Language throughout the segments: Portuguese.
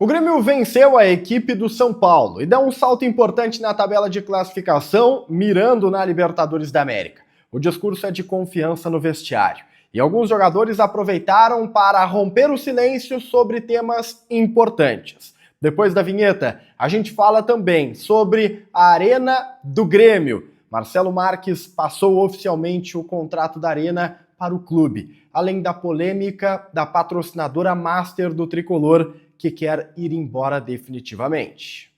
O Grêmio venceu a equipe do São Paulo e deu um salto importante na tabela de classificação, mirando na Libertadores da América. O discurso é de confiança no vestiário. E alguns jogadores aproveitaram para romper o silêncio sobre temas importantes. Depois da vinheta, a gente fala também sobre a Arena do Grêmio. Marcelo Marques passou oficialmente o contrato da Arena para o clube, além da polêmica da patrocinadora Master do Tricolor, que quer ir embora definitivamente.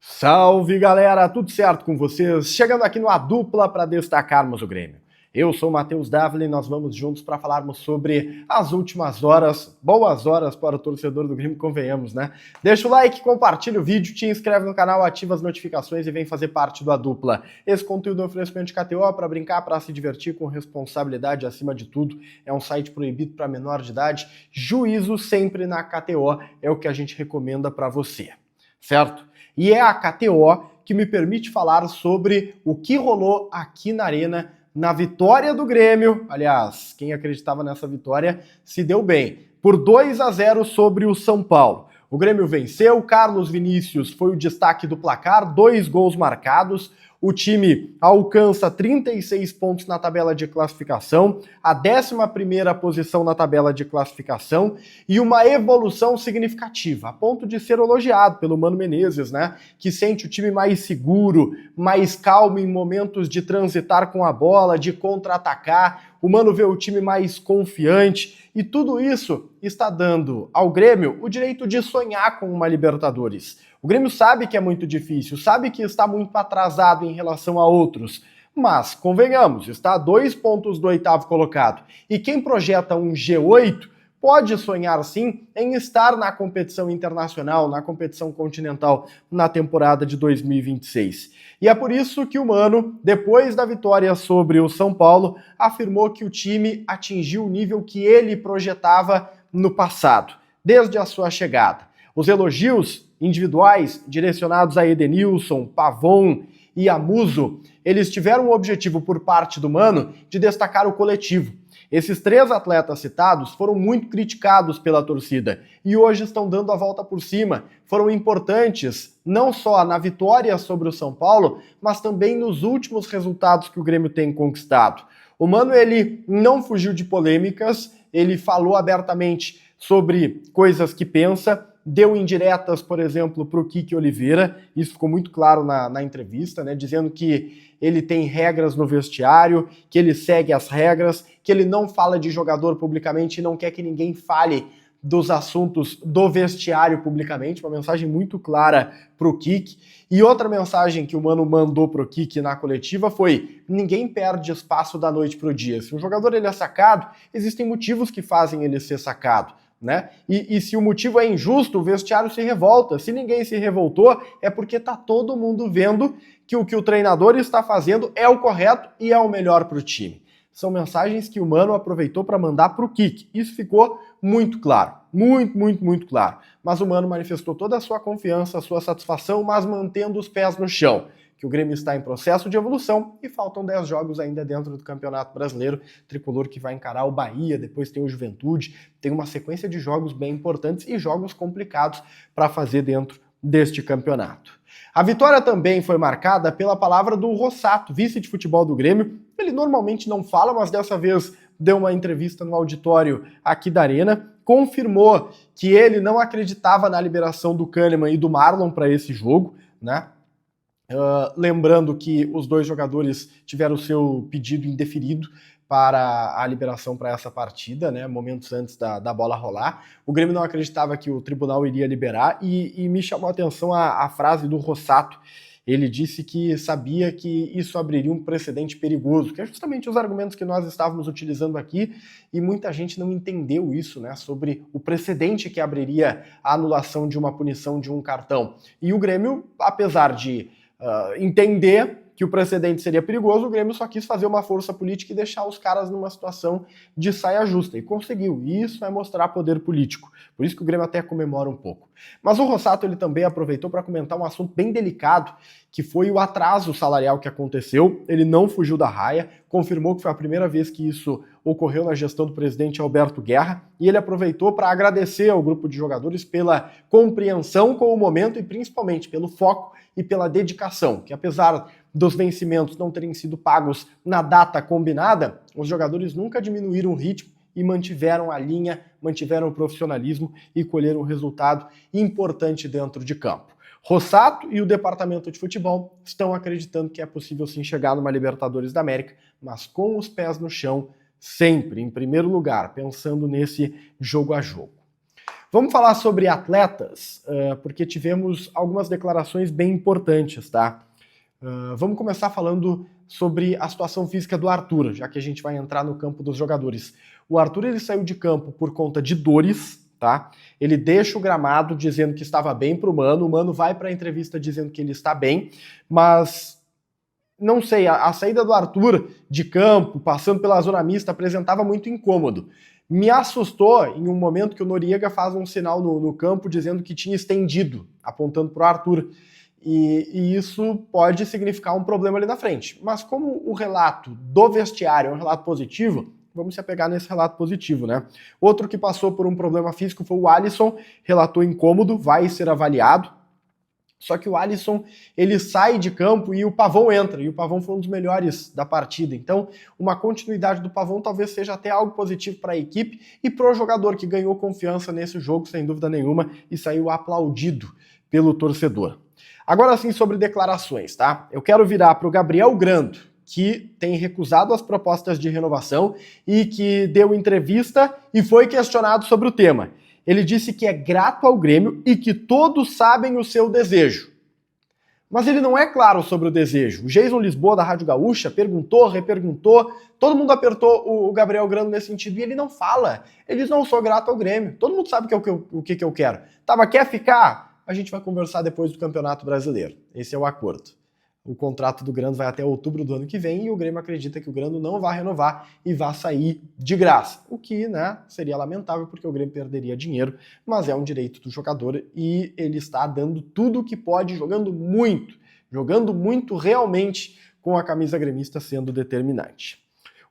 Salve galera, tudo certo com vocês? Chegando aqui no A Dupla para destacarmos o Grêmio. Eu sou o Matheus Dávila e nós vamos juntos para falarmos sobre as últimas horas, boas horas para o torcedor do Grêmio, convenhamos, né? Deixa o like, compartilha o vídeo, te inscreve no canal, ativa as notificações e vem fazer parte do A Dupla. Esse conteúdo é um oferecimento de KTO para brincar, para se divertir com responsabilidade acima de tudo. É um site proibido para menor de idade. Juízo sempre na KTO é o que a gente recomenda para você, certo? E é a KTO que me permite falar sobre o que rolou aqui na Arena na vitória do Grêmio. Aliás, quem acreditava nessa vitória se deu bem. Por 2-0 sobre o São Paulo. O Grêmio venceu, Carlos Vinícius foi o destaque do placar, 2 gols marcados. O time alcança 36 pontos na tabela de classificação, a 11ª posição na tabela de classificação e uma evolução significativa, a ponto de ser elogiado pelo Mano Menezes, né? Que sente o time mais seguro, mais calmo em momentos de transitar com a bola, de contra-atacar. O Mano vê o time mais confiante e tudo isso está dando ao Grêmio o direito de sonhar com uma Libertadores. O Grêmio sabe que é muito difícil, sabe que está muito atrasado em relação a outros, mas, convenhamos, está a 2 pontos do 8º colocado. E quem projeta um G8 pode sonhar sim em estar na competição internacional, na competição continental na temporada de 2026. E é por isso que o Mano, depois da vitória sobre o São Paulo, afirmou que o time atingiu o nível que ele projetava no passado, desde a sua chegada. Os elogios individuais direcionados a Edenilson, Pavon e Amuso, eles tiveram o objetivo por parte do Mano de destacar o coletivo. Esses 3 atletas citados foram muito criticados pela torcida e hoje estão dando a volta por cima. Foram importantes não só na vitória sobre o São Paulo, mas também nos últimos resultados que o Grêmio tem conquistado. O Mano, ele não fugiu de polêmicas, ele falou abertamente sobre coisas que pensa, deu indiretas, por exemplo, para o Kiki Oliveira, isso ficou muito claro na entrevista, né, dizendo que ele tem regras no vestiário, que ele segue as regras, que ele não fala de jogador publicamente e não quer que ninguém fale dos assuntos do vestiário publicamente, uma mensagem muito clara para o Kiki. E outra mensagem que o Mano mandou para o Kiki na coletiva foi: ninguém perde espaço da noite para o dia. Se um jogador ele é sacado, existem motivos que fazem ele ser sacado, né? E se o motivo é injusto, o vestiário se revolta. Se ninguém se revoltou, é porque tá todo mundo vendo que o treinador está fazendo é o correto e é o melhor para o time. São mensagens que o Mano aproveitou para mandar para o Kiki. Isso ficou muito claro, muito claro. Mas o Mano manifestou toda a sua confiança, a sua satisfação, mas mantendo os pés no chão. Que o Grêmio está em processo de evolução e faltam 10 jogos ainda dentro do Campeonato Brasileiro. Tricolor que vai encarar o Bahia, depois tem o Juventude, tem uma sequência de jogos bem importantes e jogos complicados para fazer dentro deste campeonato. A vitória também foi marcada pela palavra do Rossato, vice de futebol do Grêmio. Ele normalmente não fala, mas dessa vez deu uma entrevista no auditório aqui da Arena, confirmou que ele não acreditava na liberação do Kahneman e do Marlon para esse jogo, né? Lembrando que os 2 jogadores tiveram o seu pedido indeferido para a liberação para essa partida, né, momentos antes da bola rolar. O Grêmio não acreditava que o tribunal iria liberar e me chamou a atenção a frase do Rossato. Ele disse que sabia que isso abriria um precedente perigoso, que é justamente os argumentos que nós estávamos utilizando aqui, e muita gente não entendeu isso, né, sobre o precedente que abriria a anulação de uma punição de um cartão. E o Grêmio, apesar de entender, que o precedente seria perigoso, o Grêmio só quis fazer uma força política e deixar os caras numa situação de saia justa, e conseguiu. E isso é mostrar poder político. Por isso que o Grêmio até comemora um pouco. Mas o Rossato ele também aproveitou para comentar um assunto bem delicado, que foi o atraso salarial que aconteceu. Ele não fugiu da raia, confirmou que foi a primeira vez que isso ocorreu na gestão do presidente Alberto Guerra, e ele aproveitou para agradecer ao grupo de jogadores pela compreensão com o momento e principalmente pelo foco e pela dedicação, que apesar dos vencimentos não terem sido pagos na data combinada, os jogadores nunca diminuíram o ritmo e mantiveram a linha, mantiveram o profissionalismo e colheram um resultado importante dentro de campo. Rossato e o departamento de futebol estão acreditando que é possível sim chegar numa Libertadores da América, mas com os pés no chão, sempre em primeiro lugar, pensando nesse jogo a jogo. Vamos falar sobre atletas, porque tivemos algumas declarações bem importantes, tá? Vamos começar falando sobre a situação física do Arthur, já que a gente vai entrar no campo dos jogadores. O Arthur ele saiu de campo por conta de dores, tá? Ele deixa o gramado dizendo que estava bem pro Mano, o Mano vai para a entrevista dizendo que ele está bem, mas não sei, a saída do Arthur de campo, passando pela zona mista, apresentava muito incômodo. Me assustou em um momento que o Noriega faz um sinal no campo dizendo que tinha estendido, apontando para o Arthur. E isso pode significar um problema ali na frente. Mas como o relato do vestiário é um relato positivo, vamos se apegar nesse relato positivo, né? Outro que passou por um problema físico foi o Alisson, relatou incômodo, vai ser avaliado. Só que o Alisson, ele sai de campo e o Pavão entra, e o Pavão foi um dos melhores da partida. Então, uma continuidade do Pavão talvez seja até algo positivo para a equipe e para o jogador que ganhou confiança nesse jogo, sem dúvida nenhuma, e saiu aplaudido pelo torcedor. Agora sim, sobre declarações, tá? Eu quero virar para o Gabriel Grando, que tem recusado as propostas de renovação e que deu entrevista e foi questionado sobre o tema. Ele disse que é grato ao Grêmio e que todos sabem o seu desejo. Mas ele não é claro sobre o desejo. O Jason Lisboa, da Rádio Gaúcha, perguntou, reperguntou, todo mundo apertou o Gabriel Grando nesse sentido e ele não fala. Ele diz, não, sou grato ao Grêmio. Todo mundo sabe o que eu quero. Tá, mas quer ficar? A gente vai conversar depois do Campeonato Brasileiro. Esse é o acordo. O contrato do Grando vai até outubro do ano que vem e o Grêmio acredita que o Grando não vai renovar e vai sair de graça. O que, né, seria lamentável porque o Grêmio perderia dinheiro, mas é um direito do jogador e ele está dando tudo o que pode, jogando muito realmente com a camisa gremista sendo determinante.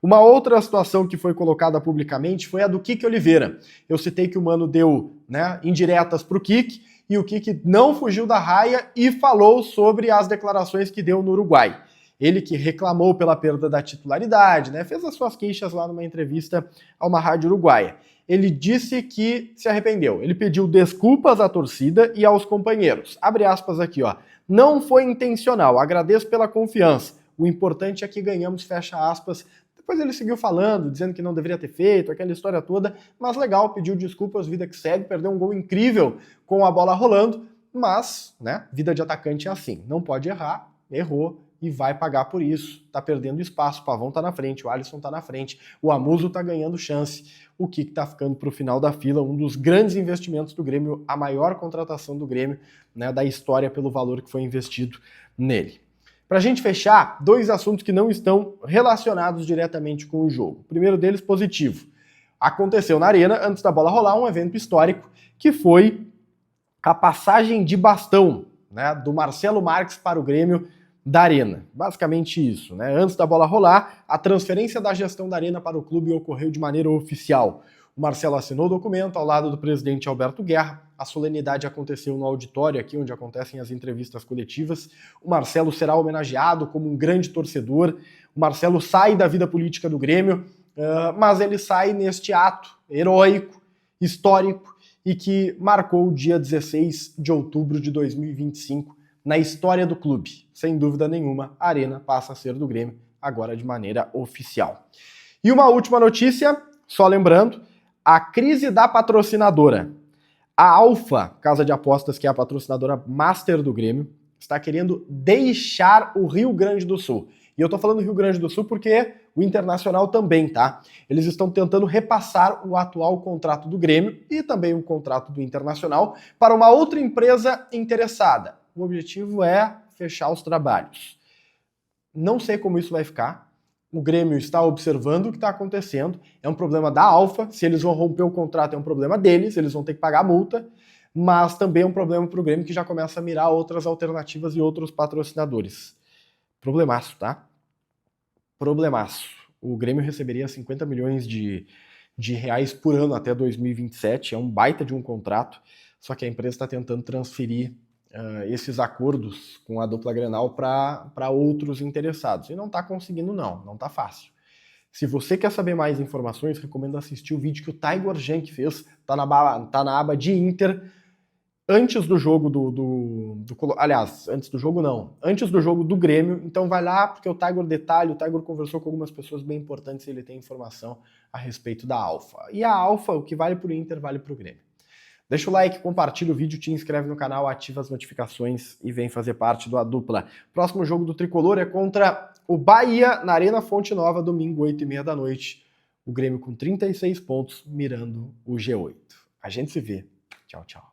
Uma outra situação que foi colocada publicamente foi a do Kiki Oliveira. Eu citei que o Mano deu, né, indiretas para o Kiki, e o Kiki não fugiu da raia e falou sobre as declarações que deu no Uruguai. Ele que reclamou pela perda da titularidade, né, fez as suas queixas lá numa entrevista a uma rádio uruguaia. Ele disse que se arrependeu. Ele pediu desculpas à torcida e aos companheiros. Abre aspas aqui, ó. Não foi intencional, agradeço pela confiança. O importante é que ganhamos, fecha aspas. Depois ele seguiu falando, dizendo que não deveria ter feito, aquela história toda, mas legal, pediu desculpas, vida que segue, perdeu um gol incrível com a bola rolando, mas, né, vida de atacante é assim, não pode errar, errou e vai pagar por isso, tá perdendo espaço, o Pavão tá na frente, o Alisson tá na frente, o Amuso tá ganhando chance, o Kiki tá ficando pro final da fila, um dos grandes investimentos do Grêmio, a maior contratação do Grêmio, né, da história pelo valor que foi investido nele. Para a gente fechar, dois assuntos que não estão relacionados diretamente com o jogo. O primeiro deles, positivo. Aconteceu na Arena, antes da bola rolar, um evento histórico, que foi a passagem de bastão, né, do Marcelo Marques para o Grêmio da Arena. Basicamente isso, né? Antes da bola rolar, a transferência da gestão da Arena para o clube ocorreu de maneira oficial. O Marcelo assinou o documento ao lado do presidente Alberto Guerra. A solenidade aconteceu no auditório, aqui onde acontecem as entrevistas coletivas. O Marcelo será homenageado como um grande torcedor. O Marcelo sai da vida política do Grêmio, mas ele sai neste ato heróico, histórico, e que marcou o dia 16 de outubro de 2025 na história do clube. Sem dúvida nenhuma, a Arena passa a ser do Grêmio, agora de maneira oficial. E uma última notícia, só lembrando, a crise da patrocinadora. A Alfa, casa de apostas, que é a patrocinadora master do Grêmio, está querendo deixar o Rio Grande do Sul. E eu tô falando Rio Grande do Sul porque o Internacional também, tá? Eles estão tentando repassar o atual contrato do Grêmio e também o contrato do Internacional para uma outra empresa interessada. O objetivo é fechar os trabalhos. Não sei como isso vai ficar. O Grêmio está observando o que está acontecendo. É um problema da Alfa. Se eles vão romper o contrato, é um problema deles. Eles vão ter que pagar a multa. Mas também é um problema para o Grêmio, que já começa a mirar outras alternativas e outros patrocinadores. Problemaço, tá? Problemaço. O Grêmio receberia 50 milhões de reais por ano até 2027. É um baita de um contrato. Só que a empresa está tentando transferir esses acordos com a dupla Grenal para outros interessados. E não está conseguindo, não está fácil. Se você quer saber mais informações, recomendo assistir o vídeo que o Tiger Jank fez, tá na aba de Inter, antes do jogo aliás, antes do jogo não, antes do jogo do Grêmio. Então vai lá, porque o Tiger detalha, o Tiger conversou com algumas pessoas bem importantes e ele tem informação a respeito da Alfa. E a Alfa, o que vale pro Inter, vale pro Grêmio. Deixa o like, compartilha o vídeo, te inscreve no canal, ativa as notificações e vem fazer parte do A Dupla. Próximo jogo do Tricolor é contra o Bahia, na Arena Fonte Nova, domingo, 8h30 da noite. O Grêmio com 36 pontos, mirando o G8. A gente se vê. Tchau, tchau.